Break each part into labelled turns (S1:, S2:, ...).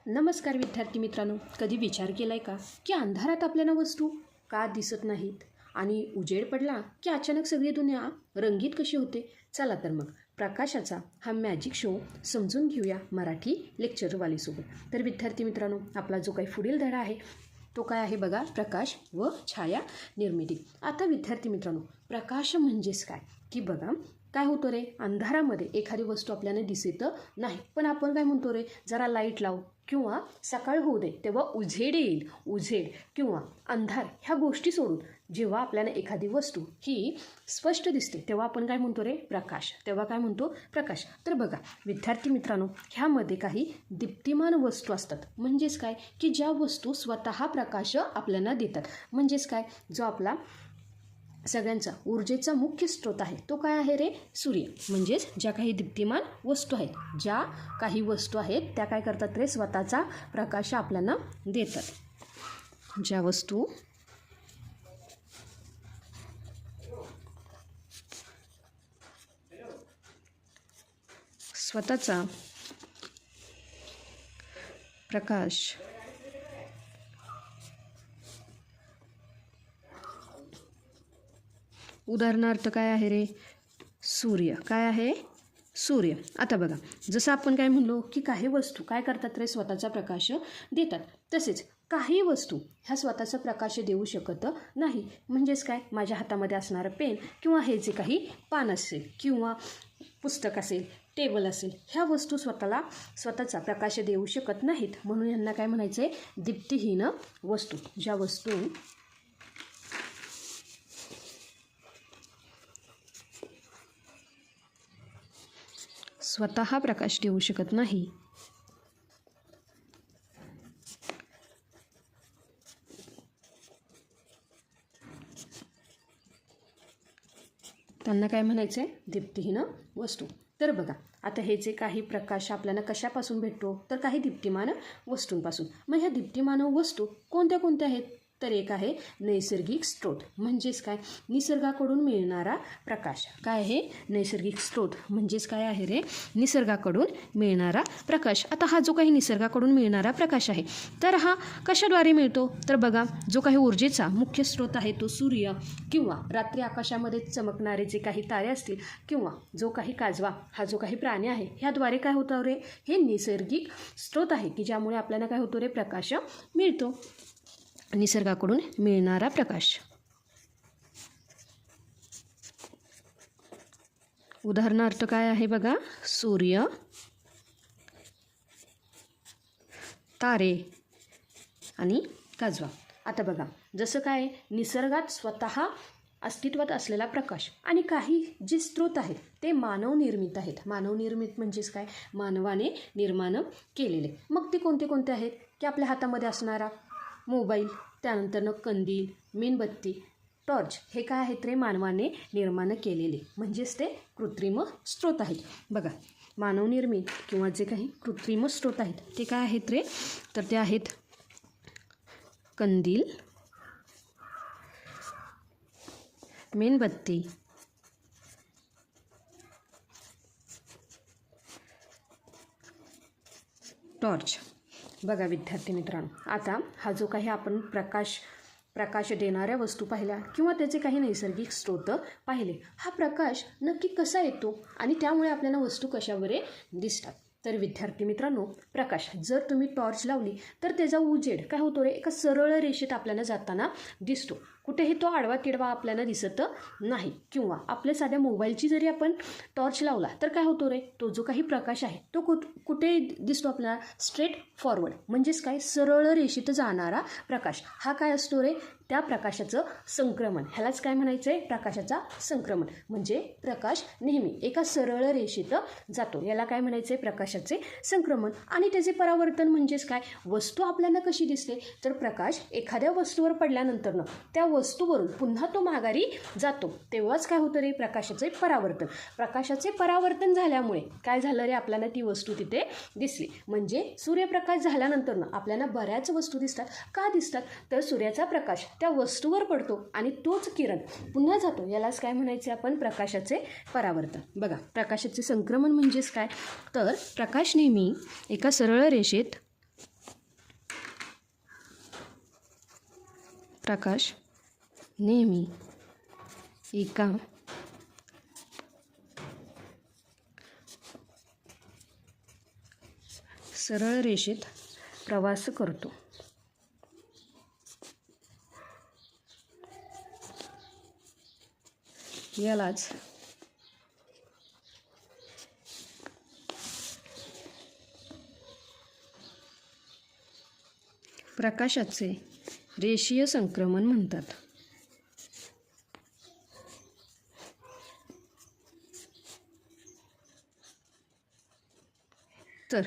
S1: नमस्कार विद्यार्थी मित्रांनो, कधी विचार केला आहे का की अंधारात आपल्याला वस्तू का दिसत नाहीत आणि उजेड पडला की अचानक सगळी दुनिया रंगीत कशी होते? चला तर मग प्रकाशाचा हा मॅजिक शो समजून घेऊया मराठी लेक्चरवालीसोबत. तर विद्यार्थी मित्रांनो, आपला जो काही पुढील धडा आहे तो काय आहे बघा, प्रकाश व छाया निर्मिती. आता विद्यार्थी मित्रांनो, प्रकाश म्हणजेच काय की बघा, काय होतं रे, अंधारामध्ये एखादी वस्तू आपल्याला दिसत नाही, पण आपण काय म्हणतो रे, जरा लाईट लाव किंवा सकाळ होऊ दे तेव्हा उजेड येईल. उजेड किंवा अंधार ह्या गोष्टी सोडून जेव्हा आपल्याला एखादी वस्तू ही स्पष्ट दिसते तेव्हा आपण काय म्हणतो रे, प्रकाश. तेव्हा काय म्हणतो, प्रकाश. तर बघा विद्यार्थी मित्रांनो, ह्यामध्ये काही दीप्तिमान वस्तू असतात. म्हणजेच काय की ज्या वस्तू स्वतः प्रकाश आपल्याला देतात. म्हणजेच काय, जो आपला सगळ्यांचा ऊर्जेचा मुख्य स्रोत आहे तो काय आहे रे, सूर्य. म्हणजेच ज्या काही दीप्तिमान वस्तू आहेत, ज्या काही वस्तू आहेत त्या काय करतात रे, स्वतःचा प्रकाश आपल्याला देतात. ज्या वस्तू स्वतःचा प्रकाश उदाहरणार्थ काय आहे रे, सूर्य. काय आहे, सूर्य. आता बघा, जसं आपण काय म्हणलो की काही वस्तू काय करतात रे, स्वतःचा प्रकाश देतात. तसेच काही वस्तू ह्या स्वतःचा प्रकाश देऊ शकत नाही. म्हणजेच काय, माझ्या हातामध्ये असणारं पेन किंवा हे जे काही पान असेल किंवा पुस्तक असेल, टेबल असेल, ह्या वस्तू स्वतःचा प्रकाश देऊ शकत नाहीत. म्हणून यांना काय म्हणायचं आहे, दीप्तिहीन वस्तू. ज्या वस्तू स्वतः प्रकाश देऊ शकत नाही त्यांना काय म्हणायचं आहे, दीप्तिहीन वस्तू. तर बघा, आता हे जे काही प्रकाश आपल्याला कशापासून भेटतो, तर काही दीप्तिमान वस्तूंपासून. मग ह्या दीप्तिमान वस्तू कोणत्या कोणत्या आहेत, तर एक आहे नैसर्गिक स्रोत. म्हणजेच काय, निसर्गाकडून मिळणारा प्रकाश. काय आहे, नैसर्गिक स्रोत. म्हणजेच काय आहे रे, निसर्गाकडून मिळणारा प्रकाश. आता हा जो काही निसर्गाकडून मिळणारा प्रकाश आहे, तर हा कशाद्वारे मिळतो, तर बघा, जो काही ऊर्जेचा मुख्य स्रोत आहे तो सूर्य किंवा रात्री आकाशामध्ये चमकणारे जे काही तारे असतील किंवा जो काही काजवा हा जो काही प्राणी आहे, ह्याद्वारे काय होतं रे, हे नैसर्गिक स्रोत आहे की ज्यामुळे आपल्याला काय होतो रे, प्रकाश मिळतो. निसर्गाकडून मिळणारा प्रकाश. उदाहरणार्थ काय आहे बघा, सूर्य, तारे आणि काजवा. आता बघा, जसं काय निसर्गात स्वतः अस्तित्वात असलेला प्रकाश आणि काही जे स्रोत आहेत ते मानवनिर्मित आहेत. मानवनिर्मित म्हणजेच काय, मानवाने निर्माण केलेले. मग ते कोणते कोणते आहेत की आपल्या हातामध्ये असणारा मोबाईल, त्यानंतरनं कंदील, मेणबत्ती, टॉर्च, हे काय आहेत रे, मानवाने निर्माण केलेले. म्हणजेच ते कृत्रिम स्रोत आहेत. बघा, मानवनिर्मित किंवा जे काही कृत्रिम स्रोत आहेत ते काय आहेत रे, तर ते आहेत कंदील, मेणबत्ती, टॉर्च. बघा विद्यार्थी मित्रांनो, आता हा जो काही आपण प्रकाश देणाऱ्या वस्तू पाहिल्या किंवा त्याचे काही नैसर्गिक स्रोत पाहिले, हा प्रकाश नक्की कसा येतो आणि त्यामुळे आपल्याला वस्तू कशावरे दिसतात. तर विद्यार्थी मित्रांनो, प्रकाश जर तुम्ही टॉर्च लावली तर त्याचा उजेड काय होतो रे, एका सरळ रेषेत आपल्याला जाताना दिसतो. कुठेही तो आडवा तिडवा आपल्याला दिसत नाही. किंवा आपल्या साध्या मोबाईलची जरी आपण टॉर्च लावला तर काय होतो रे, तो जो काही प्रकाश आहे तो कुठे दिसतो आपल्याला, स्ट्रेट फॉरवर्ड. म्हणजेच काय, सरळ रेषेत जाणारा प्रकाश. हा काय असतो रे, त्या प्रकाशाचं संक्रमण. ह्यालाच काय म्हणायचं आहे, प्रकाशाचा संक्रमण. म्हणजे प्रकाश नेहमी एका सरळ रेषेत जातो, याला काय म्हणायचं आहे, प्रकाशाचे संक्रमण. आणि त्याचे परावर्तन म्हणजेच काय, वस्तू आपल्याला कशी दिसते, तर प्रकाश एखाद्या वस्तूवर पडल्यानंतरनं त्या वस्तूवरून पुन्हा तो माघारी जातो, तेव्हाच काय होतं रे, प्रकाशाचे परावर्तन. प्रकाशाचे परावर्तन झाल्यामुळे काय झालं रे, आपल्याला ती वस्तू तिथे दिसली. म्हणजे सूर्यप्रकाश झाल्यानंतरनं आपल्याला बऱ्याच वस्तू दिसतात. का दिसतात, तर सूर्याचा प्रकाश त्या वस्तूवर पडतो आणि तोच किरण पुन्हा जातो, यालाच काय म्हणायचे आपण, प्रकाशाचे परावर्तन. बघा, प्रकाशाचे संक्रमण म्हणजेच काय, तर प्रकाश नेहमी एका सरळ रेषेत प्रकाश नेहमी एका सरळ रेषेत प्रवास करतो. यालाच प्रकाशाचे रेषीय संक्रमण म्हणतात. तर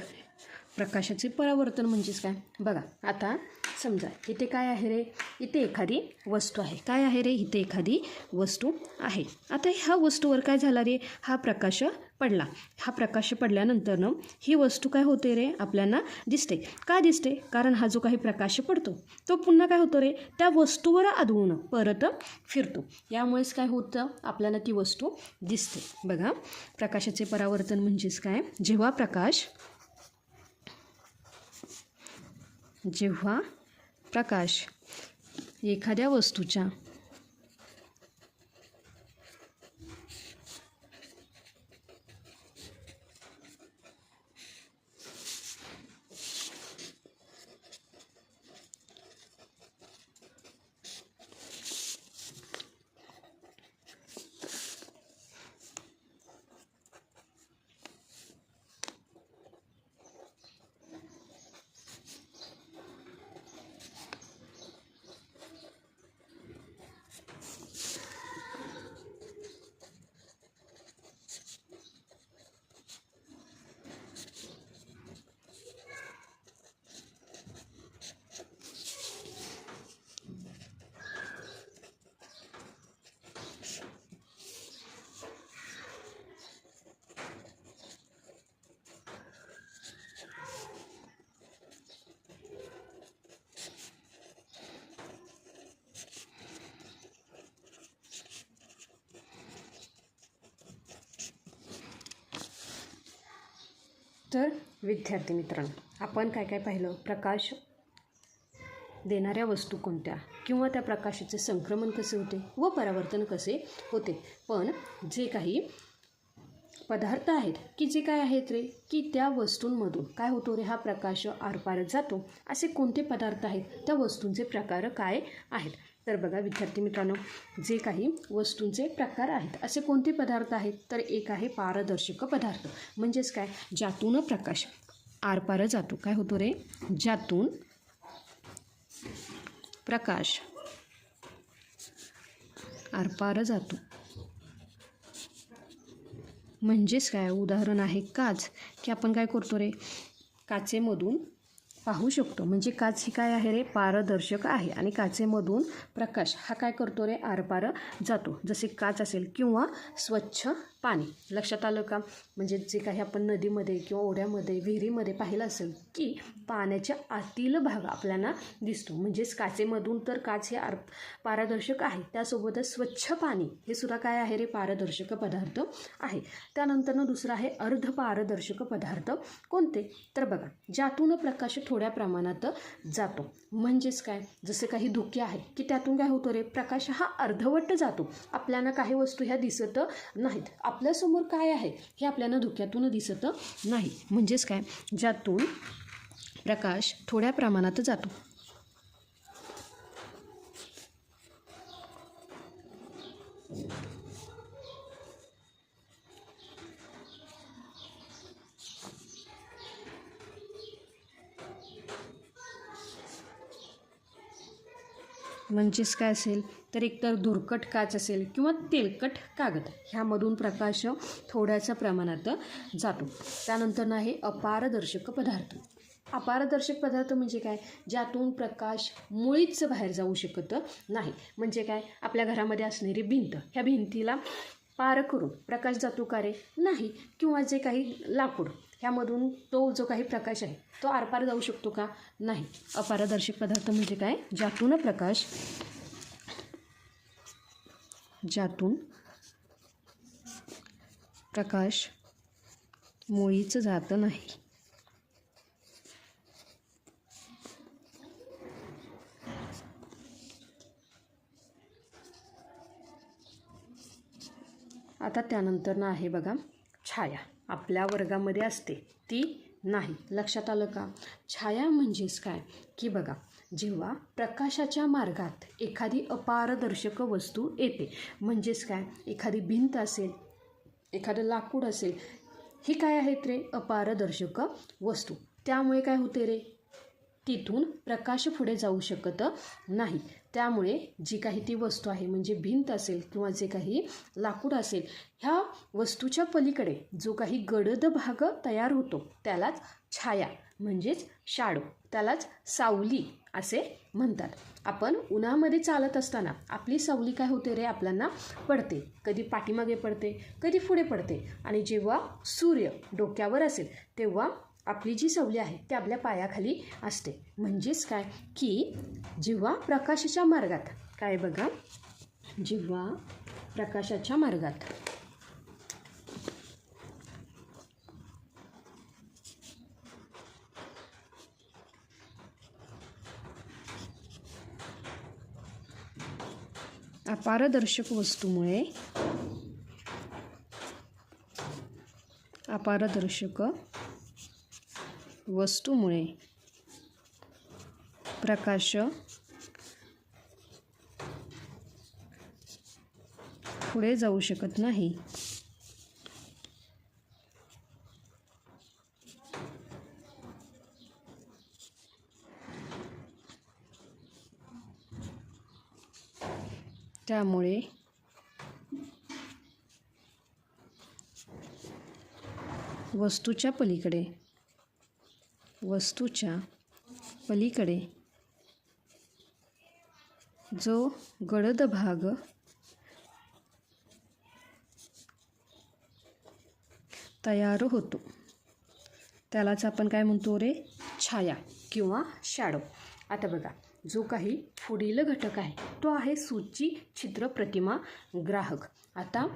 S1: प्रकाशाचे परावर्तन म्हणजेच काय बघा. आता समजा इथे काय आहे रे, इथे एखादी वस्तू आहे. काय आहे रे, इथे एखादी वस्तू आहे. आता ह्या वस्तूवर काय झाला रे, हा प्रकाश पडला. हा प्रकाश पडल्यानंतर ही वस्तू काय होते रे, आपल्याला दिसते. का दिसते, कारण हा जो काही प्रकाश पडतो तो पुन्हा काय होतो रे, त्या वस्तूवर आदळून परत फिरतो. यामुळेच काय होतं, आपल्याला ती वस्तू दिसते. बघा, प्रकाशाचे परावर्तन म्हणजेच काय, जेव्हा प्रकाश एखाद्या वस्तूच्या तर विद्यार्थी मित्रांनो, आपण काय काय पाहिलं, प्रकाश देणाऱ्या वस्तू कोणत्या किंवा त्या प्रकाशाचे संक्रमण कसे होते व परावर्तन कसे होते. पण जे काही पदार्थ आहेत की जे काय आहेत रे, की त्या वस्तूंमधून काय होतो रे, हा प्रकाश आरपार जातो. असे कोणते पदार्थ आहेत, त्या वस्तूंचे प्रकार काय आहेत. तर बघा विद्यार्थी मित्रांनो, जे काही वस्तूंचे प्रकार आहेत असे कोणते पदार्थ आहेत, तर एक आहे पारदर्शक पदार्थ. म्हणजेच काय, ज्यातून प्रकाश आरपार जातो. काय होतो रे, ज्यातून प्रकाश आरपार जातो. म्हणजेच काय, उदाहरण आहे काच, की आपण काय करतो रे, काचेमधून पाहू शकतो. म्हणजे काच ही काय आहे रे, पारदर्शक आहे आणि काचेमधून प्रकाश हा काय करतो रे, आरपार जातो. जसे काच असेल किंवा स्वच्छ पाणी. लक्षात आलं का. म्हणजे जे काही आपण नदीमध्ये किंवा ओढ्यामध्ये विहिरीमध्ये पाहिलं असेल की पाण्याच्या आतील भाग आपल्याला दिसतो. म्हणजेच काचेमधून तर काच हे पारदर्शक आहे, त्यासोबतच स्वच्छ पाणी हे सुद्धा काय आहे रे, पारदर्शक पदार्थ आहे. त्यानंतर दुसरं आहे अर्धपारदर्शक पदार्थ. कोणते, तर बघा, ज्यातून प्रकाश थोड्या प्रमाणात जातो. म्हणजेच काय, जसे काही धुके आहेत की त्यातून काय होतो रे, प्रकाश हा अर्धवट जातो. आपल्याला काही वस्तू ह्या दिसत नाहीत, आपल्यासमोर काय आहे हे आपल्याला धुक्यातून दिसत नाही. म्हणजेच काय, ज्यातून प्रकाश थोड्या प्रमाणात जातो. म्हणजेच काय असेल, तर एकतर धुरकट काच असेल किंवा तेलकट कागद, ह्यामधून प्रकाश थोड्याशा प्रमाणात जातो. त्यानंतर आहे अपारदर्शक पदार्थ. अपारदर्शक पदार्थ म्हणजे काय, ज्यातून प्रकाश मुळीच बाहेर जाऊ शकत नाही. म्हणजे काय, आपल्या घरामध्ये असणारी भिंत, ह्या भिंतीला पार करून प्रकाश जातो का रे, नाही. किंवा जे काही लाकूड, ह्यामधून तो जो काही प्रकाश आहे तो आरपार जाऊ शकतो का, नाही. अपारदर्शक पदार्थ म्हणजे काय, ज्यातून प्रकाश मुळीच जात नाही. आता त्यानंतर ना आहे बघा छाया. आपल्या वर्गामध्ये असते ती नाही. लक्षात आलं का? छाया म्हणजेच काय की बघा, जेव्हा प्रकाशाच्या मार्गात एखादी अपारदर्शक वस्तू येते, म्हणजेच काय, एखादी भिंत असेल, एखादं लाकूड असेल, ही काय आहेत रे? अपारदर्शक वस्तू. त्यामुळे काय होते रे? तिथून प्रकाश पुढे जाऊ शकत नाही. त्यामुळे जी काही ती वस्तू आहे, म्हणजे भिंत असेल किंवा जे काही लाकूड असेल, ह्या वस्तूच्या पलीकडे जो काही गडद भाग तयार होतो त्यालाच छाया म्हणजेच शॅडो, त्यालाच सावली असे म्हणतात. आपण उन्हामध्ये चालत असताना आपली सावली काय होते रे? आपल्याला पडते. कधी पाठीमागे पडते, कधी पुढे पडते. आणि जेव्हा सूर्य डोक्यावर असेल तेव्हा आपली जी सावली आहे ती आपल्या पायाखाली असते. म्हणजेच काय की जेव्हा प्रकाशाच्या मार्गात काय बघा, जेव्हा प्रकाशाच्या मार्गात अपारदर्शक वस्तूमुळे प्रकाश पुढे जाऊ शकत नाही. त्यामुळे वस्तूच्या पलीकडे जो गडद भाग तयार होतो त्यालाच आपण काय म्हणतो रे? छाया किंवा शॅडो. आता बघा, जो काही पुढील घटक आहे तो आहे सूचीछिद्र प्रतिमा ग्राहक. आता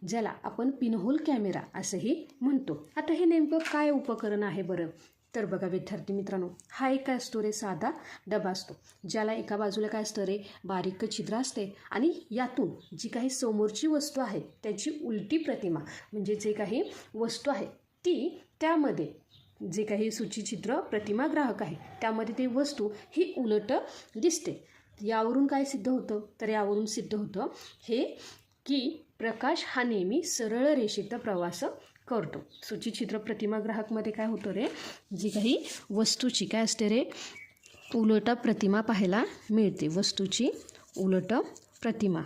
S1: ज्याला आपण पिनहोल कॅमेरा असंही म्हणतो. आता हे नेमकं काय उपकरण आहे बरं? तर बघा विद्यार्थी मित्रांनो, हा एक काय असतो रे? साधा डबा असतो, ज्याला एका बाजूला काय असतं रे? बारीक छिद्र असते. आणि यातून जी काही समोरची वस्तू आहे त्याची उलटी प्रतिमा, म्हणजे जे काही वस्तू आहे ती त्यामध्ये जे काही सूचीछिद्र प्रतिमा ग्राहक आहे त्यामध्ये ती वस्तू ही उलट दिसते. यावरून काय सिद्ध होतं? तर यावरून सिद्ध होतं हे की प्रकाश हा नेहमी सरळ रेषेत प्रवास करतो. सूचीछिद्र प्रतिमा ग्राहकमध्ये काय होतं रे? जी काही वस्तूची काय असते रे? उलट प्रतिमा पाहायला मिळते. वस्तूची उलट प्रतिमा.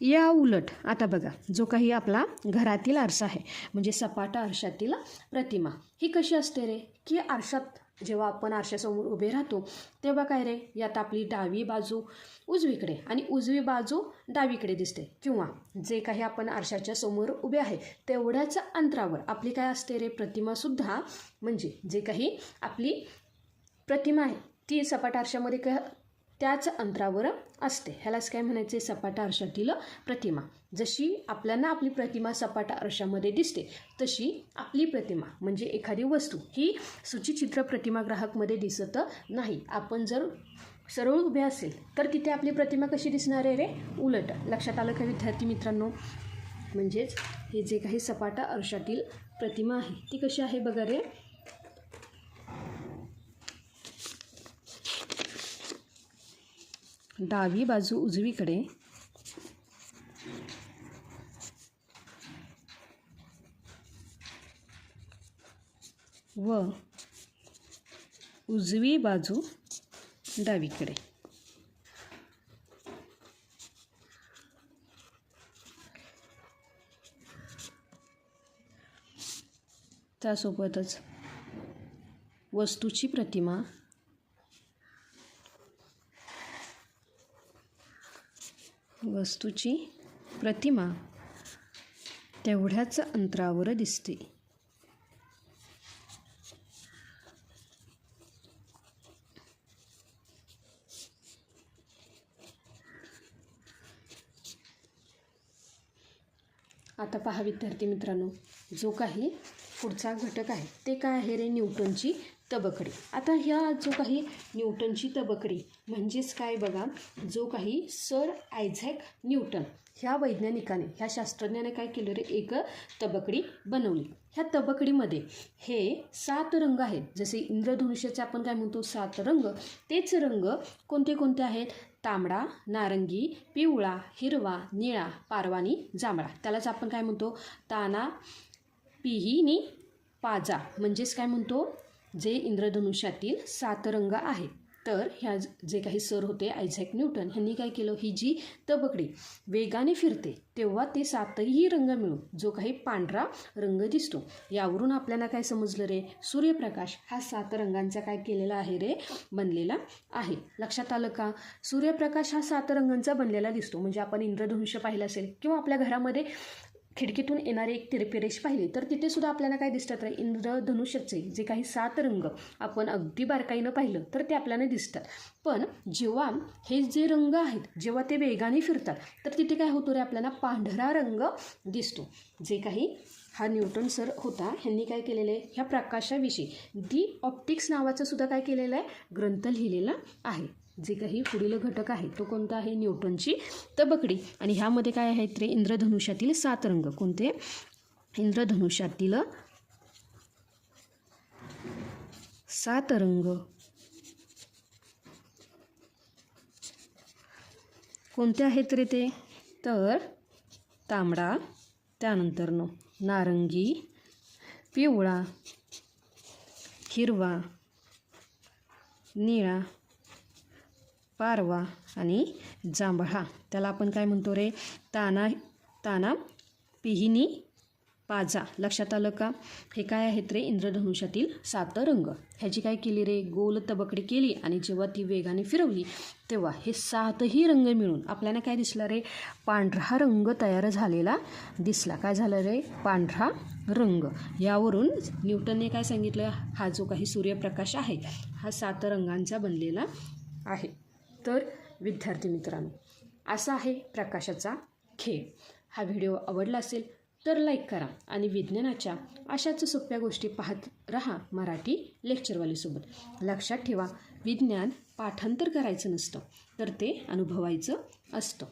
S1: या उलट आता बघा, जो काही आपला घरातील आरसा आहे, म्हणजे सपाट आरशातील प्रतिमा, ही कशी असते रे? की आरशात जेव्हा आपण आरशासमोर उभे राहतो तेव्हा काय रे? यात आपली डावी बाजू उजवीकडे आणि उजवी बाजू डावीकडे दिसते. किंवा जे काही आपण आरशाच्या समोर उभे आहे तेवढ्याच अंतरावर आपली काय असते रे? प्रतिमासुद्धा, म्हणजे जे काही आपली प्रतिमा आहे ती सपाट आरशामध्ये काय त्याच अंतरावर असते. ह्यालाच काय म्हणायचे? सपाट आरशातील प्रतिमा. जशी आपल्याला आपली प्रतिमा सपाट आरशामध्ये दिसते तशी आपली प्रतिमा म्हणजे एखादी वस्तू ही सूचीछिद्र प्रतिमा ग्राहकमध्ये दिसत नाही. आपण जर सरळ उभे असेल तर तिथे आपली प्रतिमा कशी दिसणार आहे रे? उलट. लक्षात आलं का विद्यार्थी मित्रांनो? म्हणजेच हे जे काही सपाट आरशातील प्रतिमा आहे ती कशी आहे बघा रे? डावी बाजू उजवीकडे व उजवी बाजू डावीकडे. त्यासोबतच वस्तूची प्रतिमा तेवढ्याच अंतरावर दिसते. आता पहा विद्यार्थी मित्रांनो, जो काही पुढचा घटक आहे ते काय आहे रे? न्यूटनची तबकडी. आता ह्या जो काही न्यूटनची तबकडी म्हणजेच काय बघा, जो काही सर आयझॅक न्यूटन ह्या वैज्ञानिकाने, ह्या शास्त्रज्ञाने काय केलं रे, एक तबकडी बनवली. ह्या तबकडीमध्ये हे 7 रंग आहेत. जसे इंद्रधनुष्याचे आपण काय म्हणतो 7 रंग, तेच रंग कोणते कोणते आहेत? तांबडा, नारंगी, पिवळा, हिरवा, निळा, पारवा आणि जांभळा. त्यालाच आपण काय म्हणतो? ताना, पिही आणि पाजा. म्हणजेच काय म्हणतो? जे इंद्रधनुष्यातील 7 रंग आहेत. तर ह्या जे काही सर होते आयझॅक न्यूटन, ह्यांनी काय केलं, ही जी तबकडी वेगाने फिरते तेव्हा ते 7ही रंग मिळून जो काही पांढरा रंग दिसतो. यावरून आपल्याला काय समजलं रे, सूर्यप्रकाश हा 7 रंगांचा काय केलेला आहे रे, बनलेला आहे. लक्षात आलं का? सूर्यप्रकाश हा 7 रंगांचा बनलेला दिसतो. म्हणजे आपण इंद्रधनुष्य पाहिलं असेल किंवा आपल्या घरामध्ये खिडकीतून येणारे एक तिरपी रेष पाहिली तर तिथे सुद्धा आपल्याला काय दिसतात रे, इंद्रधनुष्याचे जे काही 7 रंग आपण अगदी बारकाईनं पाहिलं तर ते आपल्याला दिसतात. पण जेव्हा हे जे रंग आहेत जेव्हा ते वेगाने फिरतात तर तिथे काय होतो रे, आपल्याला पांढरा रंग दिसतो. जे काही हा न्यूटन सर होता, ह्यांनी काय केलेलं आहे, ह्या प्रकाशाविषयी दी ऑप्टिक्स नावाचं सुद्धा काय केलेलं आहे, ग्रंथ लिहिलेला आहे. जे काही पुढील घटक आहे तो कोणता आहे, न्यूटनची तबकडी. आणि ह्यामध्ये काय आहेत रे, इंद्रधनुष्यातील 7 रंग. कोणते? इंद्रधनुष्यातील 7 रंग कोणते आहेत रे ते? तर तांबडा, त्यानंतर नारंगी, पिवळा, हिरवा, निळा, पारवा आणि जांभळा. त्याला आपण काय म्हणतो रे, ताना, पिहिनी, पाजा. लक्षात आलं का? हे काय आहेत रे, इंद्रधनुष्यातील 7 रंग. ह्याची काय केली रे, गोल तबकडी केली आणि जेव्हा ती वेगाने फिरवली तेव्हा हे 7ही रंग मिळून आपल्याला काय दिसला रे, पांढरा रंग तयार झालेला दिसला. काय झालं रे, पांढरा रंग. यावरून न्यूटनने काय सांगितलं, हा जो काही सूर्यप्रकाश आहे हा 7 रंगांचा बनलेला आहे. तर विद्यार्थी मित्रांनो, असा आहे प्रकाशाचा खेळ. हा व्हिडिओ आवडला असेल तर लाईक करा आणि विज्ञानाच्या अशाच सोप्या गोष्टी पाहत रहा मराठी लेक्चरवालीसोबत. लक्षात ठेवा, विज्ञान पाठांतर करायचं नसतं तर ते अनुभवायचं असतं.